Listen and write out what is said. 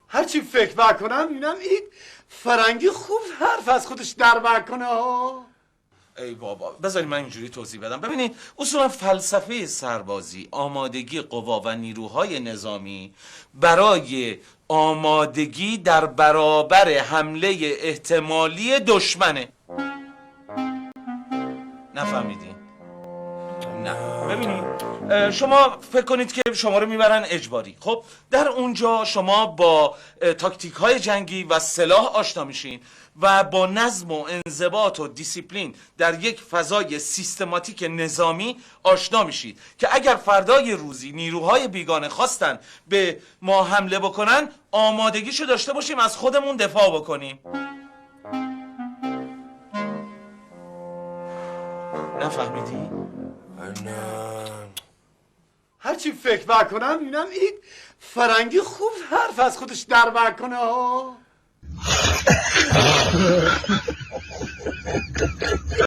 هرچی فکر کنم اینم این فرنگی خوب حرف از خودش در کنه. ای بابا بذارید من اینجوری توضیح بدم. ببینید اصولا فلسفه سربازی آمادگی قوا و نیروهای نظامی برای آمادگی در برابر حمله احتمالی دشمنه. نفهمیدین؟ نه. ببینید شما فکر کنید که شما رو میبرن اجباری. خب در اونجا شما با تاکتیک های جنگی و سلاح آشنا میشین و با نظم و انضباط و دیسیپلین در یک فضای سیستماتیک نظامی آشنا میشید که اگر فردای روزی نیروهای بیگانه خواستن به ما حمله بکنن آمادگیشو داشته باشیم از خودمون دفاع بکنیم. نفهمیدی؟ نه. هرچی فکر کنم اینم این فرنگی خوب حرف از خودش در کنه.